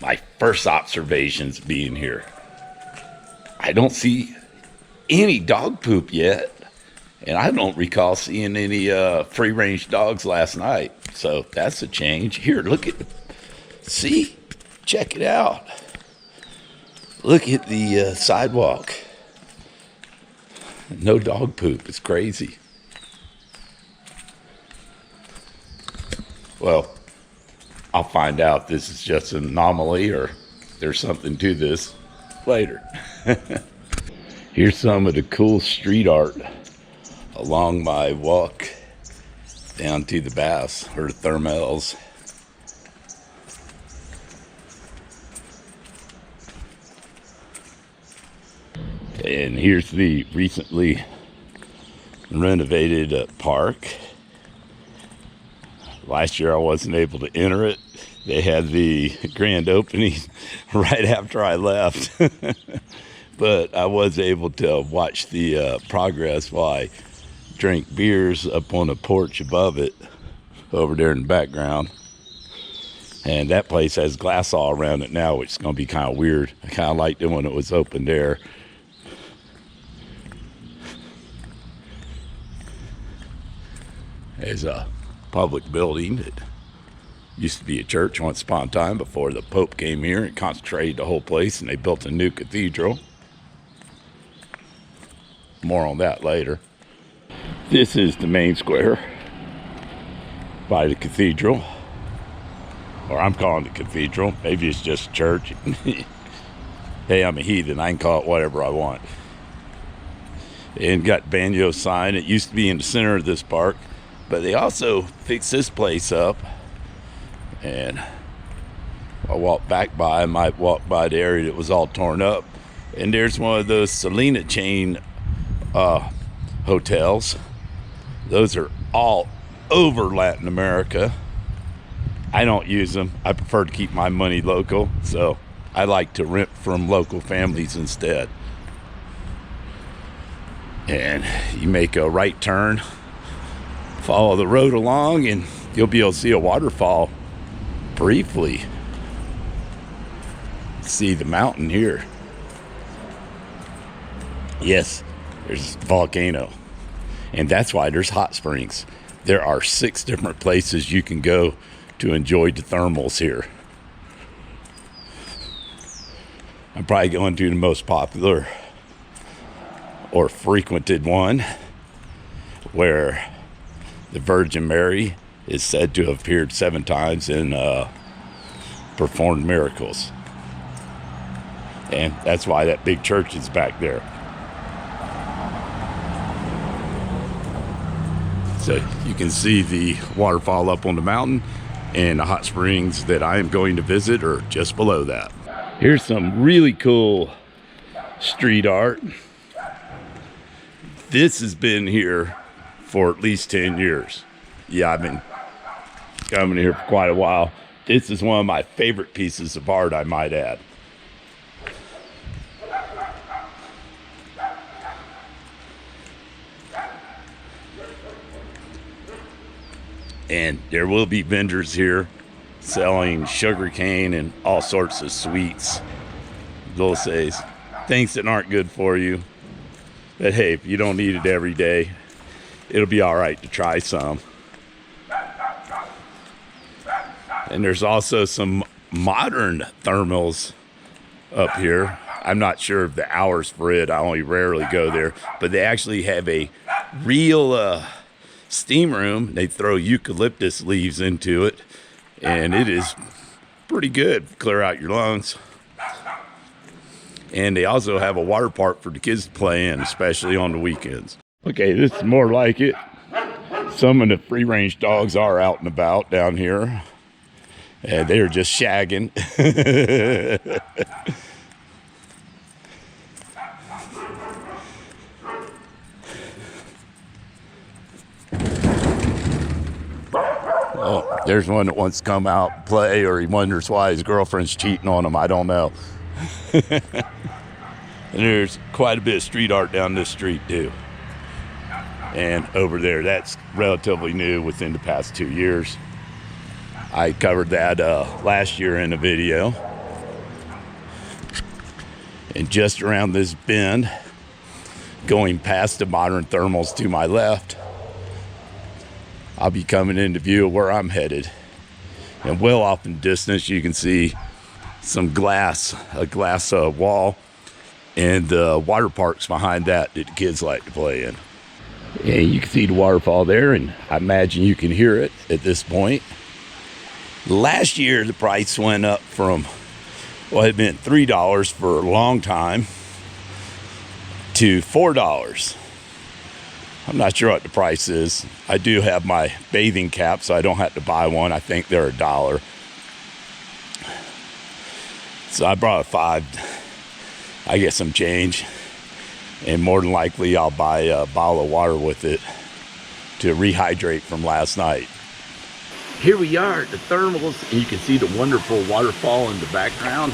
my first observations being here. I don't see any dog poop yet, and I don't recall seeing any free-range dogs last night. So that's a change. Here, look at, see, check it out. Look at the sidewalk. No dog poop. It's crazy. Well, I'll find out this is just an anomaly or there's something to this later. Here's some of the cool street art along my walk down to the baths or the Termales. And here's the recently renovated park. Last year I wasn't able to enter it. They had the grand opening right after I left. But I was able to watch the progress while I drank beers up on a porch above it, over there in the background. And that place has glass all around it now, which is going to be kind of weird. I kind of liked it when it was open there. There's a public building that used to be a church once upon a time before the Pope came here and concentrated the whole place, and they built a new cathedral. More on that later. This is the main square by the cathedral, or I'm calling it cathedral. Maybe it's just church. Hey, I'm a heathen. I can call it whatever I want. And got banjo sign. It used to be in the center of this park, but they also fixed this place up. And I walked back by. I might walk by the area that was all torn up. And there's one of those Selena chain hotels. Those are all over Latin America. I don't use them. I prefer to keep my money local, so I like to rent from local families instead. And you make a right turn, follow the road along, and you'll be able to see a waterfall briefly. See the mountain here. Yes, there's a volcano. And that's why there's hot springs. There are 6 different places you can go to enjoy the thermals here. I'm probably going to the most popular or frequented one, where the Virgin Mary is said to have appeared 7 times and performed miracles. And that's why that big church is back there. So you can see the waterfall up on the mountain, and the hot springs that I am going to visit are just below that. Here's some really cool street art. This has been here for at least 10 years. Yeah, I've been coming here for quite a while. This is one of my favorite pieces of art, I might add. And there will be vendors here selling sugarcane and all sorts of sweets, dulces, things that aren't good for you. But hey, if you don't eat it every day, it'll be all right to try some. And there's also some modern thermals up here. I'm not sure of the hours for it. I only rarely go there. But they actually have a real steam room. They throw eucalyptus leaves into it, and it is pretty good. Clear out your lungs. And they also have a water park for the kids to play in, especially on the weekends. Okay, this is more like it. Some of the free-range dogs are out and about down here, and they're just shagging. Oh, there's one that wants to come out and play, or he wonders why his girlfriend's cheating on him. I don't know. And there's quite a bit of street art down this street too. And over there, that's relatively new within the past 2 years. I covered that last year in a video. And just around this bend, going past the modern thermals to my left, I'll be coming into view of where I'm headed. And well off in the distance, you can see some glass, a glass wall, and the water parks behind that the kids like to play in. And you can see the waterfall there, and I imagine you can hear it at this point. Last year, the price went up from, well, it had been $3 for a long time to $4. I'm not sure what the price is. I do have my bathing cap, so I don't have to buy one. I think they're $1. So I brought a $5. I get some change, and more than likely I'll buy a bottle of water with it to rehydrate from last night. Here we are at the thermals, and you can see the wonderful waterfall in the background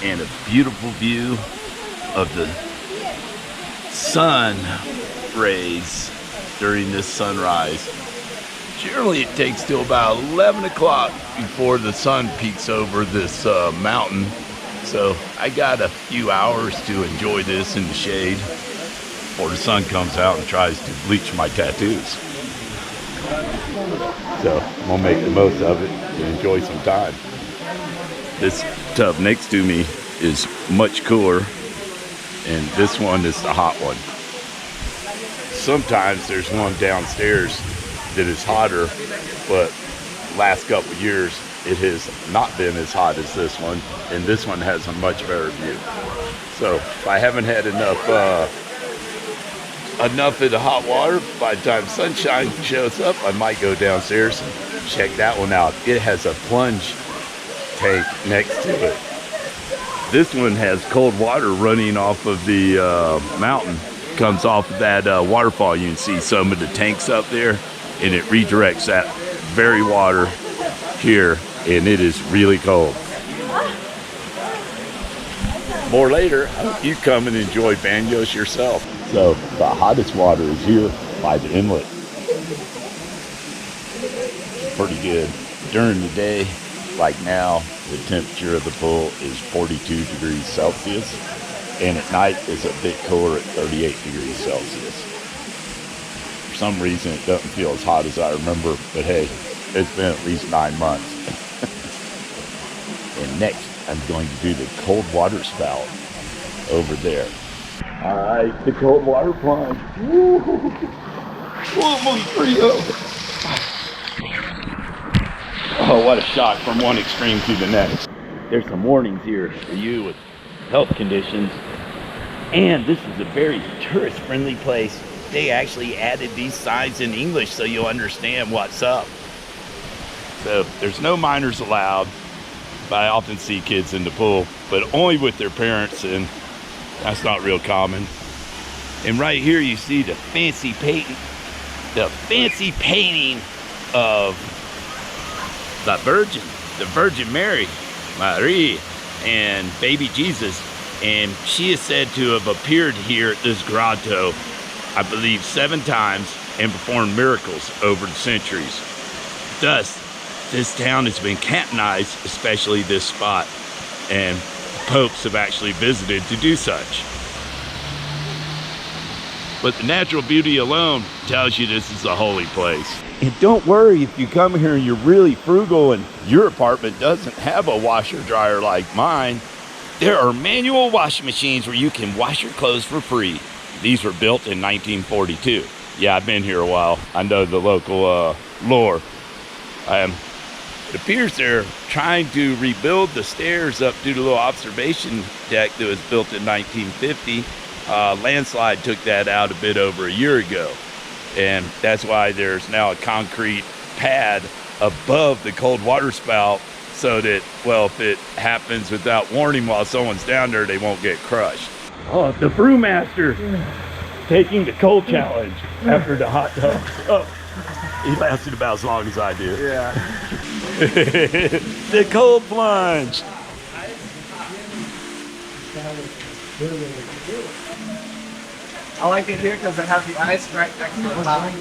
and a beautiful view of the sun rays during this sunrise. Generally it takes till about 11 o'clock before the sun peaks over this mountain, so I got a few hours to enjoy this in the shade before the sun comes out and tries to bleach my tattoos. So I'm gonna make the most of it and enjoy some time. This tub next to me is much cooler, and this one is the hot one. Sometimes there's one downstairs that is hotter, but last couple of years it has not been as hot as this one, and this one has a much better view. So if I haven't had enough of the hot water, by the time sunshine shows up, I might go downstairs and check that one out. It has a plunge tank next to it. This one has cold water running off of the mountain. Comes off of that waterfall. You can see some of the tanks up there, and it redirects that very water here, and it is really cold. More later. I hope you come and enjoy Baños yourself. So the hottest water is here by the inlet. Pretty good. During the day, like now, the temperature of the pool is 42 degrees Celsius. And at night is a bit cooler at 38 degrees Celsius. For some reason, it doesn't feel as hot as I remember, but hey, it's been at least 9 months. And next, I'm going to do the cold water spout over there. All right, the cold water plunge. Woo! Almost pretty over. Oh, what a shock from one extreme to the next. There's some warnings here for you with health conditions, and this is a very tourist-friendly place. They actually added these signs in English so you'll understand what's up. So there's no minors allowed, but I often see kids in the pool, but only with their parents, and that's not real common. And right here you see the fancy painting of the Virgin Mary, Marie, and baby Jesus, and she is said to have appeared here at this grotto, I believe 7 times, and performed miracles over the centuries. Thus, this town has been canonized, especially this spot, and popes have actually visited to do such. But the natural beauty alone tells you this is a holy place. And don't worry if you come here and you're really frugal and your apartment doesn't have a washer dryer like mine. There are manual washing machines where you can wash your clothes for free. These were built in 1942. Yeah, I've been here a while. I know the local lore. It appears they're trying to rebuild the stairs up to the little observation deck that was built in 1950. Landslide took that out a bit over a year ago. And that's why there's now a concrete pad above the cold water spout so that, well, if it happens without warning while someone's down there, they won't get crushed. Oh, the brewmaster taking the cold challenge after the hot tub. Oh, he lasted about as long as I did. Yeah. The cold plunge. I like it here because it has the ice right next to the bottom.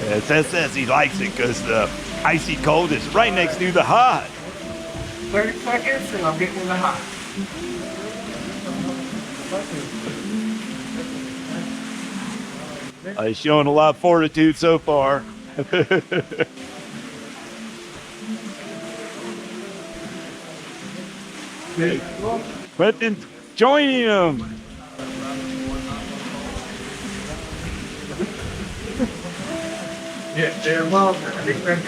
Yeah, Seth says he likes it because the icy cold is right next to the hot. 30 seconds and I'll get in the hot. He's showing a lot of fortitude so far. Quentin joining him. Yeah, they're well, I think that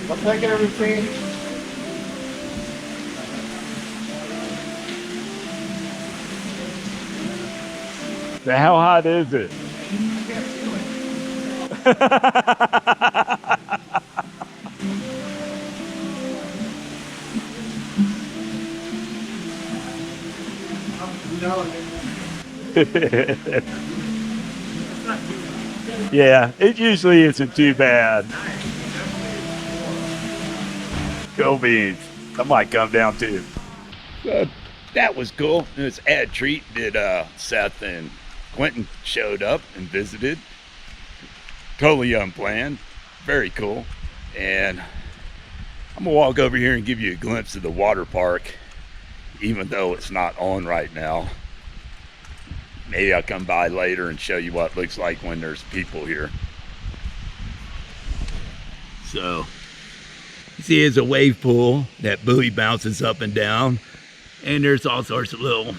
I'll take everything. So how hot is it? Yeah, it usually isn't too bad. Go beans. I might come down too. That was cool. It was add treat that Seth and Quentin showed up and visited. Totally unplanned. Very cool. And I'm gonna walk over here and give you a glimpse of the water park, even though it's not on right now. Maybe I'll come by later and show you what it looks like when there's people here. So, you see it's a wave pool. That buoy bounces up and down. And there's all sorts of little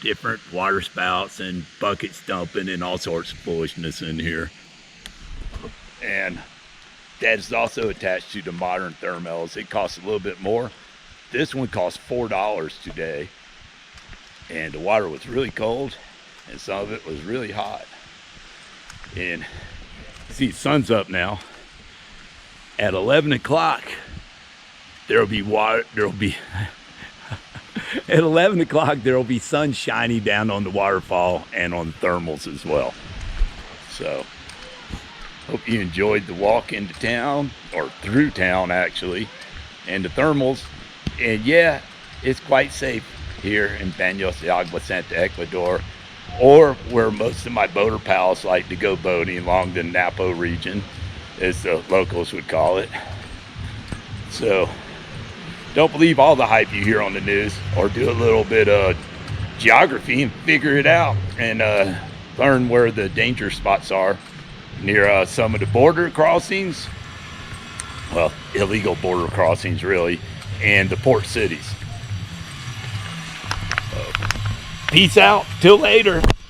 different water spouts and buckets dumping and all sorts of foolishness in here. And that is also attached to the modern Termales. It costs a little bit more. This one cost $4 today. And the water was really cold. And some of it was really hot. And see, the sun's up now. At 11 o'clock, there'll be water, at 11 o'clock, there'll be sun shining down on the waterfall and on the thermals as well. So, hope you enjoyed the walk into town, or through town actually, and the thermals. And yeah, it's quite safe here in Baños de Agua Santa, Ecuador, or where most of my boater pals like to go boating along the Napo region, as the locals would call it. So, don't believe all the hype you hear on the news, or do a little bit of geography and figure it out, and learn where the danger spots are near some of the border crossings, well, illegal border crossings really, and the port cities. Peace out, till later.